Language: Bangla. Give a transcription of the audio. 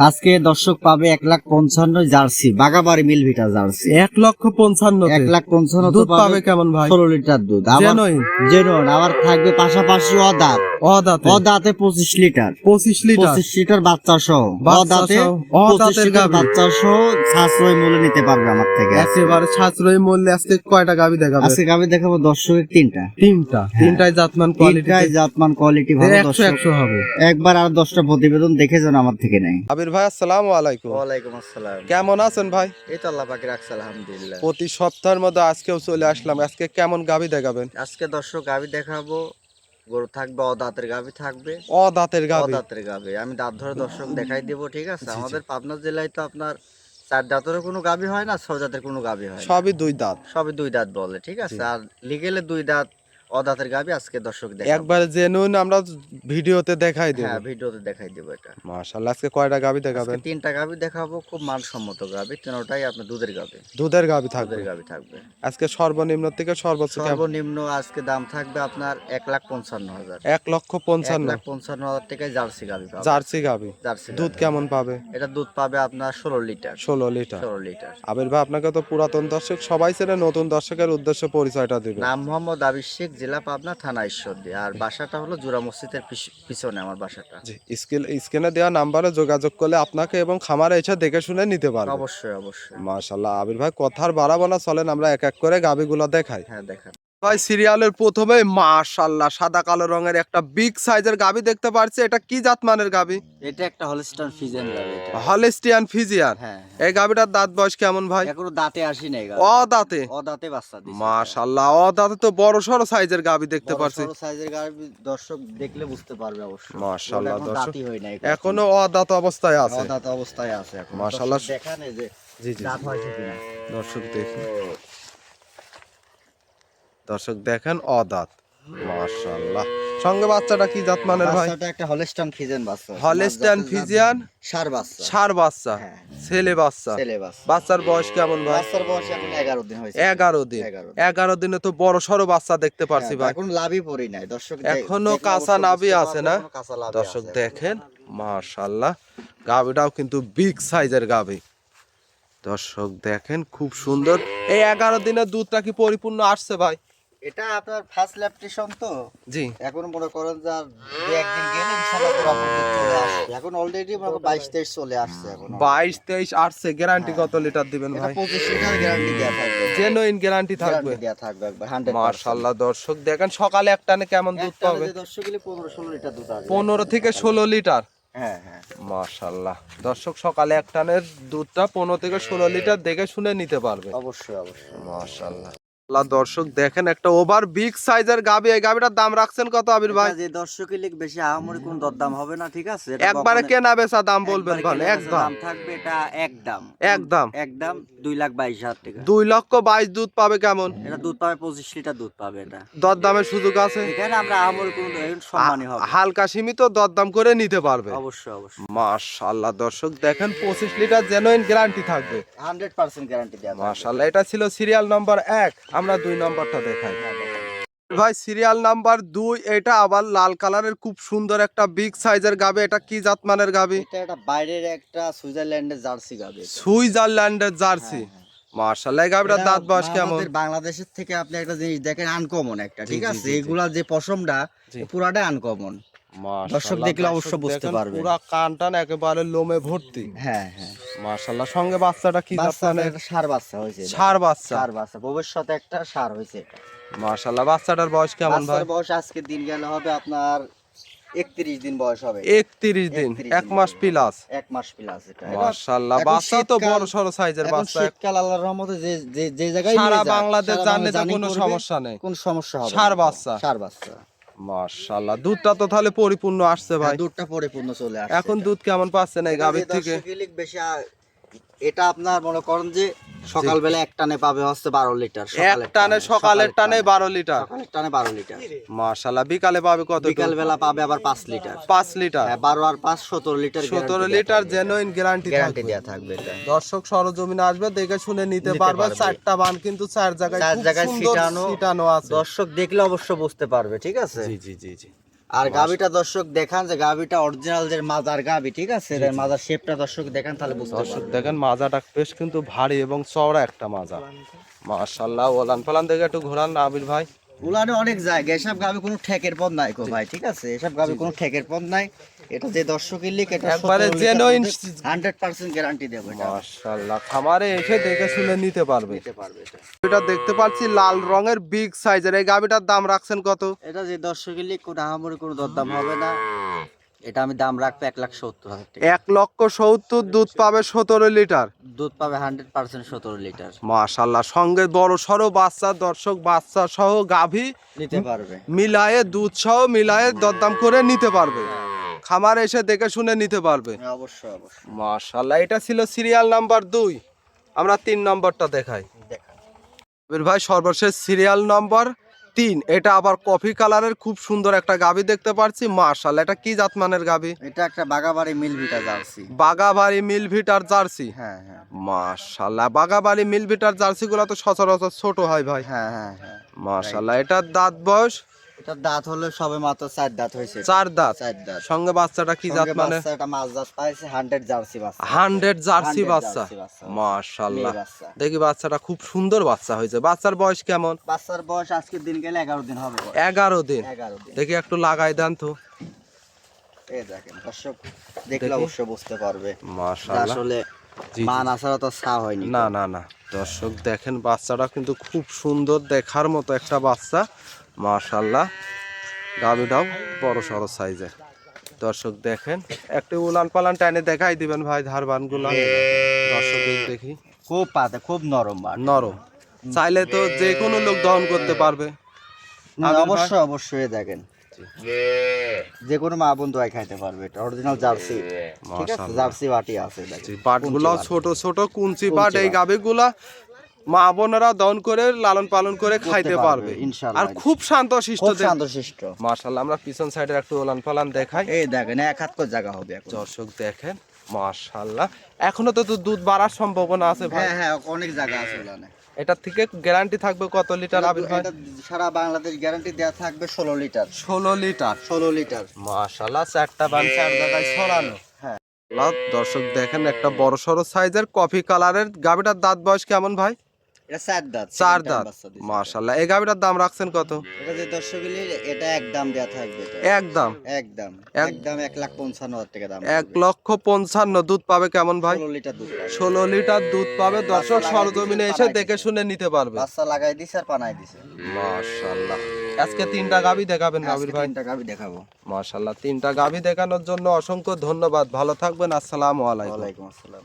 আজকে দর্শক পাবে 1,55,000 জার্সি বাগাবাড়ি মিলভিটা জার্সি 1,55,000 1,55,000 দুধ পাবে কেমন ভাই? 16 লিটার দুধ আবার জেনুইন জেনুইন আবার থাকবে পাশাপাশি অদাঁত অদাঁতে অদাঁতে 25 লিটার 25 লিটার 25 লিটার বাচ্চা সহ বাচ্চা অদাঁতে সহ, 25 অদাঁতের লিটার গাভী। বাচ্চা সহ সাশ্রয় মূল্যে নিতে পারবে আমার থেকে একেবারে সাশ্রয়ী মূল্যে আজকে কয়টা গাবি দেখাবে? আজকে আমি দেখাবো দর্শকের তিনটা তিনটাই জাতমান কোয়ালিটি তিনটাই জাতমান কোয়ালিটি ভালো 100 দর্শক 100 হবে। একবার আর 10টা প্রতিবেদন দেখে যান আমার থেকে নেই। আবির ভাই আসসালামু আলাইকুম, ওয়ালাইকুম আসসালাম। কেমন আছেন ভাই? এই তো আল্লাহ পাকের রাখছে আলহামদুলিল্লাহ। প্রতি সপ্তাহের মধ্যে আজকেও চলে আসলাম। আজকে কেমন গাবি দেখাবেন? আজকে দর্শক গাভি দেখাবো, গরু থাকবে, অদাঁতের গাভি থাকবে, অদাঁতের গাবি অদাঁতের গাভি আমি দাঁত ধরে দর্শক দেখাই দেবো, ঠিক আছে? আমাদের পাবনা জেলায় তো আপনার 4 দাঁতেরও কোনো গাভি হয় না, 6 দাঁতের কোনো গাভি হয় না, সবই দুই দাঁত। সবই 2 দাঁত বলে, ঠিক আছে? আর লিগেলে 2 দাঁত অদাঁতের গাভি আজকে দর্শক দেখাবো। একবার জেনুইন আমরা ভিডিওতে দেখাই দেব। হ্যাঁ, ভিডিওতে দেখাই দেবো এটা। মাশাআল্লাহ, আজকে কয়টা গাবি আজকে দেখাবেন? 3টা গাভি দেখাবো, খুব মানসম্মত গাভি, তিনটাই আপনার দুধের গাভি। দুধের গাবি থাকবে। দুধের গাভি থাকবে। আজকে সর্বনিম্ন থেকে সর্বোচ্চ কেমন? সর্বনিম্ন আজকে দাম থাকবে আপনার 1,55,000। 1,55,000 1,55,000 টাকায় জার্সি গাভি পাবে। জার্সি গাবি। জার্সি দুধ গাভী। কেমন পাবে? এটা দুধ পাবে আপনার 16 লিটার। 16 লিটার। 16 লিটার। আবির ভাই, আপনাকে তো পুরাতন দর্শক সবাই চেনে, নতুন দর্শকের উদ্দেশ্যে পরিচয়টা দিবেন। নাম মোহাম্মদ আবির শেখ, জেলা পাবনা, থানা ঈশ্বরদী। আর বাসাটা হলো জোড়া মসজিদের পিছনে আমার বাসাটা। জি, স্ক্রিনে দেওয়া নাম্বারে যোগাযোগ করলে আপনাকে এবং খামারে এসে দেখে শুনে নিতে পারবে। অবশ্যই অবশ্যই। মাশাআল্লাহ, আবির ভাই কথার বাড়াবো না, চলেন আমরা এক এক করে গাবিগুলো দেখাই। হ্যাঁ, দেখান। ভাই সিরিয়ালের প্রথমে মাশাআল্লাহ সাদা কালো রঙের একটা বিগ সাইজের গাবি দেখতে পাচ্ছি। এটা কি জাতমানের গাবি? এটা একটা হলস্টাইন ফ্রিজিয়ান গাভি এটা। Holstein Friesian. হ্যাঁ। এই গাবিটার দাঁত বয়স কেমন ভাই? এখনো দাঁতে আসি নাই গাভি। অদাঁতে। অদাঁতে বাচ্চা দিছে। মাশাআল্লাহ, অদাঁতে তো বড় সড়ো সাইজের গাবি দেখতে পাচ্ছি। বড় সাইজের গাভি দর্শক দেখলে বুঝতে পারবে অবশ্যই। মাশাআল্লাহ, এখনো দর্শক দাঁতই হয় নাই। এখনো অদাঁত অবস্থায় আছে। অদাঁত অবস্থায় আছে এখন। মাশাআল্লাহ। দর্শক দেখান এই যে জি জি দাঁত হয়েছে কিনা। দর্শক দেখুন, দর্শক দেখেন অদাঁত। মাশাআল্লাহ, সঙ্গে বাচ্চাটা কি জাতমানের ভাই? বাচ্চাটা একটা হলস্টাইন ফ্রিজিয়ান বাচ্চা। হলিস্টিয়ান ফিজিয়ান ষাঁড় বাচ্চা। ষাঁড় বাচ্চা, হ্যাঁ। ছেলে বাচ্চা। ছেলে বাচ্চা। বাচ্চার বয়স কেমন ভাই? বাচ্চার বয়স এখন 11 দিন হয়েছে। 11 দিন। 11 11 দিনে তো বড় সড়ো বাচ্চা দেখতে পারছি হ্যাঁ, ভাই। এখন লাভই পড়ি নাই দর্শক। এখনো দেখলে কাঁচা অবশ্যই নাভি বুঝতে আছে পারবে, না? এখনো কাঁচা লাভই দর্শক আছে। দেখেন মাশাআল্লাহ, গাভিটাও কিন্তু বিগ সাইজের গাভি। দর্শক দেখেন খুব সুন্দর। এই 11 দিনের দুধটা কি পরিপূর্ণ আসছে ভাই? এটা আপনার ফার্স্ট ল্যাকটেশন তো, জি। এখন মনে করেন যে আর 2-1 দিন গেলে ইনশাআল্লাহ পুরোপুরি চলে আসবে। এখন অলরেডি 22-23 চলে আসছে এখন। 22-23 আসছে। গ্যারান্টি কত লিটার দিবেন এটা ভাই? 25 লিটার গ্যারান্টি দেয়া থাকবে। জেনুইন গ্যারান্টি থাকবে। গ্যারান্টি দেয়া থাকবে একবার 100%। মাশাআল্লাহ, দর্শক দেখেন সকালে এক টানে কেমন দুধ একটানে পাবে? যে দর্শক গেলে 15-16 লিটার দুধ আসবে। 15 থেকে 16 লিটার। হ্যাঁ হ্যাঁ। মাশাআল্লাহ, দর্শক সকালে এক টানের দুধটা 15 থেকে 16 লিটার দেখে শুনে নিতে পারবে। অবশ্যই অবশ্যই। মাশাআল্লাহ। দর্শক দেখেন একটা ওভার বিগ সাইজের গাবি। এই গাবিটার দাম রাখছেন কত আবির ভাই? এটা যে দর্শকের লিগ বেশি আহামরি কোন দরদাম হবে না, ঠিক আছে? এটা একবারে কখনো- কেনা বেচা দাম বলবেন একবারে ভাই, কেনা বেচা একদম দাম থাকবে এটা একদম। একদম একদম 2,22,000 টাকা। 2,22,000 দুধ পাবে কেমন? এটা দুধ পাবে 25 লিটার দুধ পাবে এটা। দরদামের সুযোগ আছে? এখানে আমরা আহামরি কোন সম্মানই হবে। হালকা সীমিত দরদাম করে নিতে পারবে। অবশ্যই অবশ্যই। মাশাআল্লাহ, দর্শক দেখেন 25 লিটার জেনুইন গ্যারান্টি থাকবে। 100% গ্যারান্টি দেয়া থাকবে। মাশাআল্লাহ, এটা ছিল সিরিয়াল নাম্বার 1। আমরা 2 নাম্বারটা দেখাই হ্যাঁ, দেখেন। ভাই। সিরিয়াল নাম্বার 2, এটা আবার লাল কালারের খুব সুন্দর একটা বিগ সাইজের গাবে। এটা কি জাতমানের গাবি? এটা একটা বাইরের একটা সুইজারল্যান্ডের জার্সি গাবে। সুইজারল্যান্ডের জার্সি। মাশাআল্লাহ, এই গাবিটার দাঁত বয়স কেমন? আমাদের বাংলাদেশের থেকে আপনি একটা জিনিস দেখেন, আনকমন একটা, ঠিক জি, আছে? জি, জি। এগুলা যে পশমটা জি। পুরাটাই আনকমন। মাশাআল্লাহ, দর্শক দেখলে অবশ্য বুঝতে দেখেন পারবে। পুরা কান টান একেবারে লোমে ভর্তি। হ্যাঁ হ্যাঁ। মাশাআল্লাহ, সঙ্গে বাচ্চাটা কি বাচ্চাটা জাতমানের? একটা ষাঁড় বাচ্চা হয়েছে। ষাঁড় বাচ্চা। ষাঁড় বাচ্চা ভবিষ্যতে একটা ষাঁড় হয়েছে এটা। মাশাআল্লাহ, বাচ্চাটার বয়স কেমন ভাই? বাচ্চার বয়স আজকে দিন গেলে হবে আপনার 31 দিন বয়স হবে। 31 দিন, 31 এক মাস প্লাস। 1 মাস প্লাস এটা। মাশাআল্লাহ, এখন বাচ্চা তো শীতকাল- বড় সড়ো সাইজের এখন বাচ্চা। শীতকাল আল্লাহর রহমতে যে যে যে জায়গায় সারা নিয়ে যাক, বাংলাদেশ সারা জানলে তো বাংলা কোনো জার্নি সমস্যা নেই। করবে, কোনো সমস্যা হবে না। ষাঁড় বাচ্চা। ষাঁড় বাচ্চা। মাশাআল্লাহ, দুধটা তো তাহলে পরিপূর্ণ আসছে ভাই। হ্যাঁ, দুধটা পরিপূর্ণ চলে আসছে। এখন এটা। দুধ কেমন পাচ্ছেন এই এটা গাভীর যে থেকে? দর্শকের লিগ বেশি এটা আপনার মনে করেন যে সকালবেলা এক টানে পাবে হচ্ছে 12 লিটার। এক টানে সকালের টানে 12 লিটার। সকালের টানে 12 লিটার। মাশাআল্লাহ, বিকালে পাবে কত? বিকাল বেলা পাবে আবার 5 লিটার। 5 লিটার। হ্যাঁ, 12 আর 5 17 litre. 17 litre genuine guarantee guarantee থাকবে। দেয়া থাকবে এটা। দর্শক সরজমিনে আসবে, দেখে শুনে নিতে নিতে পারবে। পারবে। 4টা বান কিন্তু 4 জায়গায় চার খুব জায়গায় সুন্দর ছিটানো ছিটানো আছে। দর্শক দেখলে অবশ্য বুঝতে পারবে, ঠিক আছে? জি জি জি জি। আর গাবিটা দর্শক দেখান যে গাবিটা অরিজিনাল যে মাজার গাবি, ঠিক আছে, এর মাজার শেপটা দর্শক দেখান তাহলে বুঝতে দর্শক পারবেন। দেখেন মাজাটা বেশ কিন্তু ভারী এবং চওড়া একটা মাজা। মাশাআল্লাহ, ওলান পালান দেখে একটু ঘোরান আবির ভাই। উলানে অনেক জায়গা, এসব গাবি কোনো ঠেকের পথ নাই গো ভাই, ঠিক আছে, এসব গাবি কোনো ঠেকের পথ নাই। এটা যে দর্শকের লিক, এটা একবারে genuine 100% গ্যারান্টি দেবো এটা। মাশাআল্লাহ, খামারে এসে দেখে শুনে নিতে পারবে। নিতে পারবে এটা। এটা দেখতে পাচ্ছি লাল রঙের বিগ সাইজের, এই গাবিটার দাম রাখছেন কত? এটা যে দর্শকের লিক, কোনো আহামরি কোনো দরদাম হবে না। এটা আমি দাম রাখবো 1,70,000 টাকা। 1,70,000, দুধ পাবে 17 লিটার। দুধ পাবে 100% 17 লিটার। মাশাআল্লাহ, সঙ্গে বড় সড়ো বাচ্চা, দর্শক বাচ্চা সহ গাভী নিতে পারবে। মিলায়ে দুধ সহ মিলায়ে দরদাম করে নিতে পারবে। খামারে এসে দেখে শুনে নিতে পারবে। হ্যাঁ, অবশ্যই অবশ্যই। মাশাআল্লাহ, এটা ছিল সিরিয়াল নাম্বার 2। আমরা 3 নম্বরটা দেখাই। দেখান। আবির ভাই, সর্বশেষ সিরিয়াল নম্বর 3, এটা আবার কফি কালারের খুব সুন্দর একটা গাভী দেখতে পাচ্ছি। মাশাআল্লাহ, এটা কি জাতমানের গাভী? এটা একটা বাগাবাড়ি মিলভিটা জার্সি। বাগাবাড়ি মিলভিটার জার্সি। হ্যাঁ হ্যাঁ মাশাআল্লাহ, বাগাবাড়ি মিলভিটার জার্সি গুলো তো সচরাচর ছোট হয় ভাই। হ্যাঁ হ্যাঁ হ্যাঁ। মাশাআল্লাহ, এটার দাঁত বয়স? এটার দাঁত হলো সবে মাত্র 4 দাঁত হয়েছে। 4 দাঁত। 4 দাঁত। সঙ্গে বাচ্চাটা কি জাত মানে? বাচ্চাটা মাছ দাঁত পাইছে 100 জার্সি বাচ্চা। 100 জার্সি 100 বাচ্চা। জার্সি বাচ্চা। মাশাআল্লাহ, মেয়ে বাচ্চা। দেখি বাচ্চাটা খুব সুন্দর বাচ্চা হয়েছে। বাচ্চার বয়স কেমন? বাচ্চার বয়স আজকের দিন গেলে 11 দিন হবে। 11 দিন। 11 দিন। দেখি একটু লাগাই দেন তো। এই দেখেন দর্শক দেখলে দেখি। অবশ্যই বুঝতে পারবে মাশাআল্লাহ, আসলে জি, মান আসার তো ছা হয়নি। না না না, দর্শক দেখেন বাচ্চাটা কিন্তু খুব সুন্দর, দেখার মতো একটা বাচ্চা। মাশাআল্লাহ, গাভীটাও বড় সড়ো সাইজের। দর্শক দেখেন, একটু উলান পালান টাইনে দেখাই দিবেন ভাই ধারবান গুলা। দর্শক দেখি, খুব পাতে, খুব নরম মান। নরম, চাইলে তো যে কোনো লোক দহন করতে পারবে। আবির ভাই? অবশ্যই অবশ্যই দেখেন যে কোনো মা বন্ধু খাইতে পারবে। এটা অরিজিনাল জার্সি, ঠিক আছে, মাশাআল্লাহ। জার্সি বাটি আছে দেখেন। পাটগুলো কুঞ্চি ছোট ছোট কুঞ্চি পাট, কুঞ্চি এই পাট। গাভীগুলা মা বোনেরা দহন করে লালন পালন করে খাইতে পারবে, পারবে ইনশাআল্লাহ। আর খুব শান্তশিষ্ট। খুব শান্তশিষ্ট। মাশাআল্লাহ, আমরা পিছন সাইডের একটু ওলান পালান দেখাই। এই দেখেন এক হাত করে জায়গা হবে এখন। দর্শক দেখেন, মাশাআল্লাহ, এখনো তো দুধ বাড়ার সম্ভাবনা আছে ভাই। হ্যাঁ হ্যাঁ, অনেক জায়গা আছে ওখানে। এটা থেকে গ্যারান্টি থাকবে কত লিটার আবির ভাই? এটা সারা বাংলাদেশ গ্যারান্টি দেওয়া থাকবে 16 লিটার। 16 লিটার। 16 লিটার। মাশাআল্লাহ, 4টা বান 4 জায়গায় ছড়ানো। হ্যাঁ। দর্শক দেখেন, একটা বড় সড়ো সাইজের কফি কালারের গাভীটার দাঁত বয়স কেমন ভাই? এটা 4 দাঁত। 4 second time দাঁত। বাচ্চা দিছে। মাশাআল্লাহ, এই গাভীটার দাম রাখছেন কত? এটা যে দর্শকের এটা একদম দেওয়া থাকবে এটা। একদম একদম এক- একদম 1,55,000 টাকা দাম। 1,55,000। দুধ পাবে কেমন ভাই? 16 লিটার দুধ পাবে। 16 লিটার দুধ পাবে। দর্শক বাচ্চা লাগাই সরজমিনে দিছে, এসে পানাই দেখে দিছে। শুনে নিতে পারবে। বাচ্চা লাগাই দিছে আর পানাই দিছে। মাশাআল্লাহ, আজকে 3টা গাভী দেখাবেন আবির আজকে ভাই? 3টা গাভী দেখাবো। মাশাআল্লাহ, 3টা গাভী দেখানোর জন্য অসংখ্য ধন্যবাদ। ভালো থাকবেন। আসসালামু আলাইকুম। ওয়ালাইকুম আসসালাম।